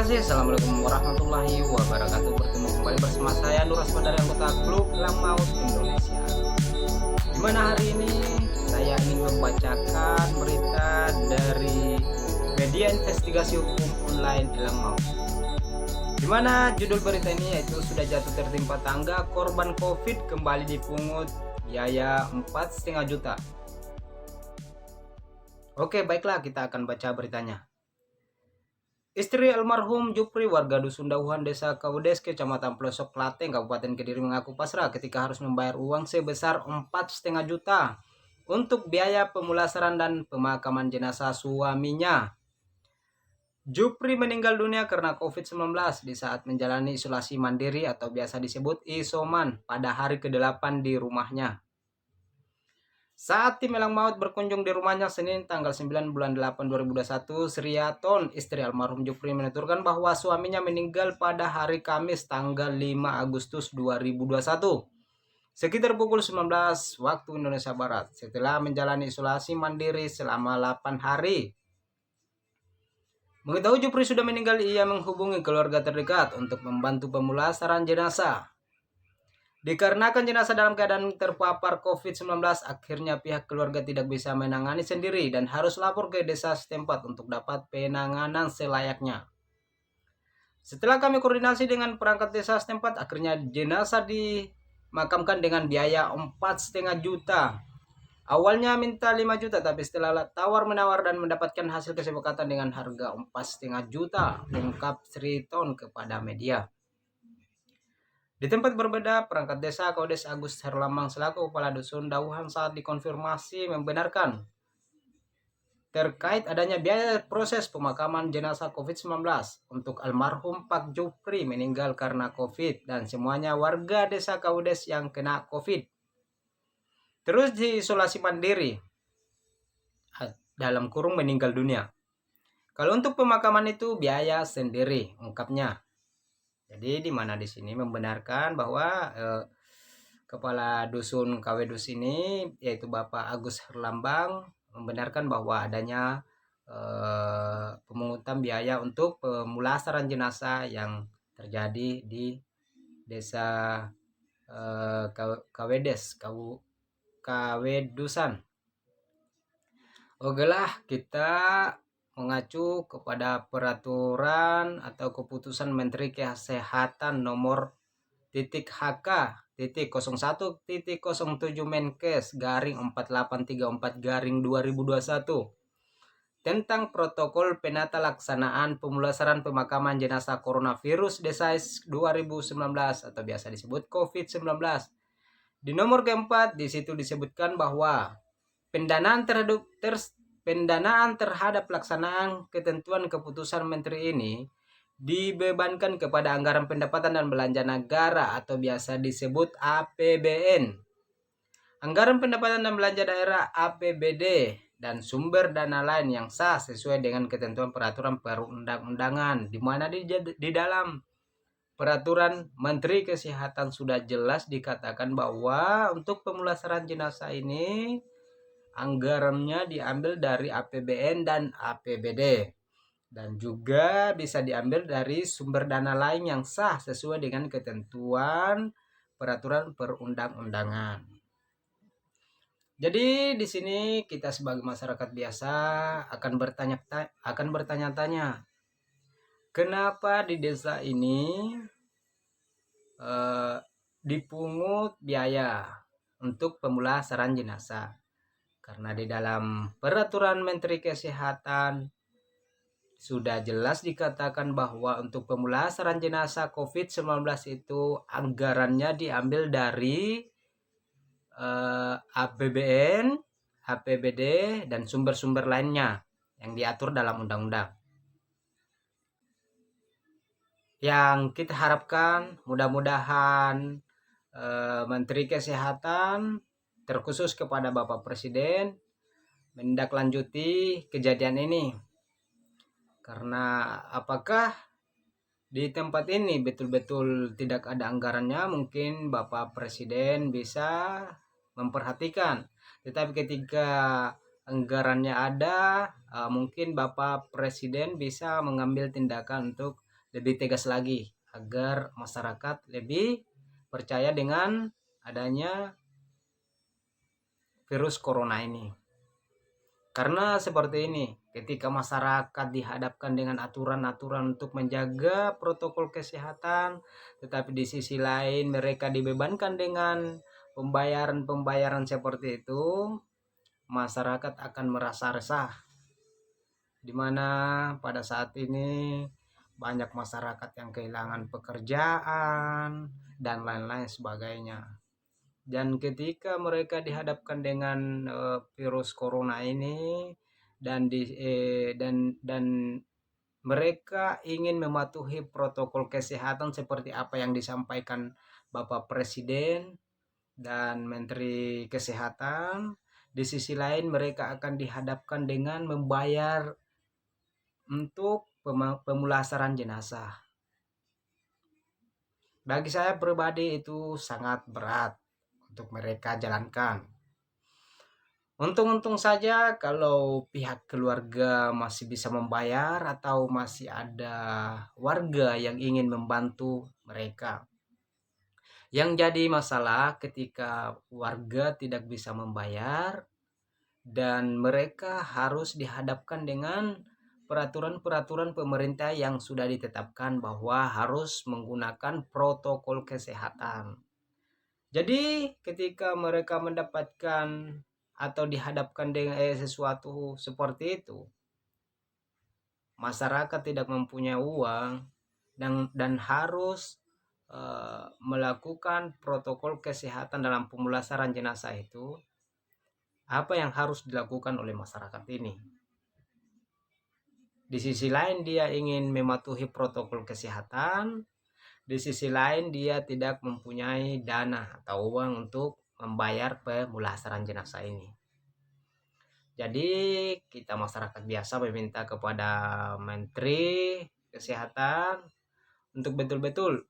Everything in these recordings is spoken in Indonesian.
kasih. Assalamualaikum warahmatullahi wabarakatuh. Bertemu kembali bersama saya Nur Asman dari anggota Klub Elang Maut Indonesia. Di mana hari ini saya ingin membacakan berita dari media investigasi hukum online Elang Maut. Di mana judul berita ini yaitu sudah jatuh tertimpa tangga, korban COVID kembali dipungut biaya 4,5 juta. Oke, baiklah, kita akan baca beritanya. Istri almarhum Jupri warga Dusun Dauhan Desa Kaudes Kecamatan Pelosok Klaten Kabupaten Kediri mengaku pasrah ketika harus membayar uang sebesar 4,5 juta untuk biaya pemulasaran dan pemakaman jenazah suaminya. Jupri meninggal dunia karena COVID-19 di saat menjalani isolasi mandiri atau biasa disebut isoman pada hari ke-8 di rumahnya. Saat tim Elang Maut berkunjung di rumahnya Senin tanggal 9 bulan 8 2021, Sriaton, istri almarhum Jupri menuturkan bahwa suaminya meninggal pada hari Kamis tanggal 5 Agustus 2021 sekitar pukul 19 waktu Indonesia Barat setelah menjalani isolasi mandiri selama 8 hari. Mengetahui Jupri sudah meninggal, ia menghubungi keluarga terdekat untuk membantu pemulasaran jenazah. Dikarenakan jenazah dalam keadaan terpapar COVID-19, akhirnya pihak keluarga tidak bisa menangani sendiri dan harus lapor ke desa setempat untuk dapat penanganan selayaknya. Setelah kami koordinasi dengan perangkat desa setempat, akhirnya jenazah dimakamkan dengan biaya 4,5 juta. Awalnya minta 5 juta, tapi setelah tawar-menawar dan mendapatkan hasil kesepakatan dengan harga 4,5 juta, ungkap Sriton kepada media. Di tempat berbeda, perangkat desa Kaudes Agus Herlambang selaku kepala dusun Dauhan saat dikonfirmasi membenarkan terkait adanya biaya proses pemakaman jenazah COVID-19 untuk almarhum Pak Jupri meninggal karena COVID dan semuanya warga desa Kaudes yang kena COVID. Terus diisolasi mandiri dalam kurung meninggal dunia. Kalau untuk pemakaman itu biaya sendiri, ungkapnya. Jadi di mana di sini membenarkan bahwa kepala dusun Kawedus ini yaitu Bapak Agus Herlambang membenarkan bahwa adanya pemungutan biaya untuk pemulasaran jenazah yang terjadi di desa Kawedusan. Okelah, kita mengacu kepada peraturan atau keputusan Menteri Kesehatan nomor HK 01.07 Menkes garing 4834 garing 2021 tentang protokol penata laksanaan pemulasaran pemakaman jenazah coronavirus disease 2019 atau biasa disebut COVID-19. Di nomor keempat di situ disebutkan bahwa pendanaan terhadap pelaksanaan ketentuan keputusan menteri ini dibebankan kepada anggaran pendapatan dan belanja negara atau biasa disebut APBN, anggaran pendapatan dan belanja daerah APBD, dan sumber dana lain yang sah sesuai dengan ketentuan peraturan perundang-undangan, di mana di dalam peraturan Menteri Kesehatan sudah jelas dikatakan bahwa untuk pemulasaran jenazah ini anggarannya diambil dari APBN dan APBD dan juga bisa diambil dari sumber dana lain yang sah sesuai dengan ketentuan peraturan perundang-undangan. Jadi di sini kita sebagai masyarakat biasa akan bertanya-tanya, kenapa di desa ini dipungut biaya untuk pemulasaran jenazah? Karena di dalam peraturan Menteri Kesehatan sudah jelas dikatakan bahwa untuk pemulasaran jenazah COVID-19 itu anggarannya diambil dari APBN, APBD, dan sumber-sumber lainnya yang diatur dalam undang-undang. Yang kita harapkan mudah-mudahan Menteri Kesehatan terkhusus kepada Bapak Presiden menindaklanjuti kejadian ini. Karena apakah di tempat ini betul-betul tidak ada anggarannya, mungkin Bapak Presiden bisa memperhatikan. Tetapi ketika anggarannya ada, mungkin Bapak Presiden bisa mengambil tindakan untuk lebih tegas lagi agar masyarakat lebih percaya dengan adanya virus corona ini. Karena seperti ini, ketika masyarakat dihadapkan dengan aturan-aturan untuk menjaga protokol kesehatan, tetapi di sisi lain mereka dibebankan dengan pembayaran-pembayaran seperti itu, masyarakat akan merasa resah. Di mana pada saat ini banyak masyarakat yang kehilangan pekerjaan dan lain-lain sebagainya. Dan ketika mereka dihadapkan dengan virus corona ini dan mereka ingin mematuhi protokol kesehatan seperti apa yang disampaikan Bapak Presiden dan Menteri Kesehatan, di sisi lain mereka akan dihadapkan dengan membayar untuk pemulasaran jenazah. Bagi saya pribadi itu sangat berat untuk mereka jalankan. Untung-untung saja kalau pihak keluarga masih bisa membayar atau masih ada warga yang ingin membantu mereka. Yang jadi masalah ketika warga tidak bisa membayar dan mereka harus dihadapkan dengan peraturan-peraturan pemerintah yang sudah ditetapkan bahwa harus menggunakan protokol kesehatan. Jadi ketika mereka mendapatkan atau dihadapkan dengan sesuatu seperti itu, masyarakat tidak mempunyai uang dan harus melakukan protokol kesehatan dalam pemulasaran jenazah itu, apa yang harus dilakukan oleh masyarakat ini? Di sisi lain dia ingin mematuhi protokol kesehatan, di sisi lain dia tidak mempunyai dana atau uang untuk membayar pemulasaran jenazah ini. Jadi kita masyarakat biasa meminta kepada Menteri Kesehatan untuk betul-betul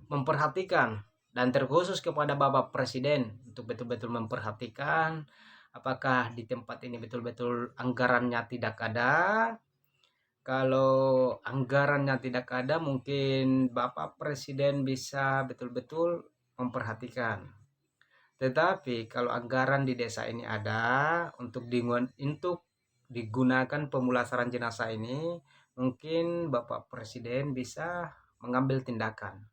memperhatikan, dan terkhusus kepada Bapak Presiden untuk betul-betul memperhatikan apakah di tempat ini betul-betul anggarannya tidak ada. Kalau anggarannya tidak ada, mungkin Bapak Presiden bisa betul-betul memperhatikan. Tetapi kalau anggaran di desa ini ada untuk digunakan pemulasaran jenazah ini, mungkin Bapak Presiden bisa mengambil tindakan.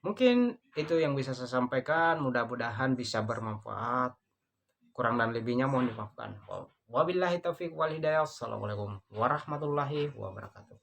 Mungkin itu yang bisa saya sampaikan, mudah-mudahan bisa bermanfaat. Kurang dan lebihnya mohon dimaafkan. Wabillahi taufiq wal hidayah. Assalamualaikum warahmatullahi wabarakatuh.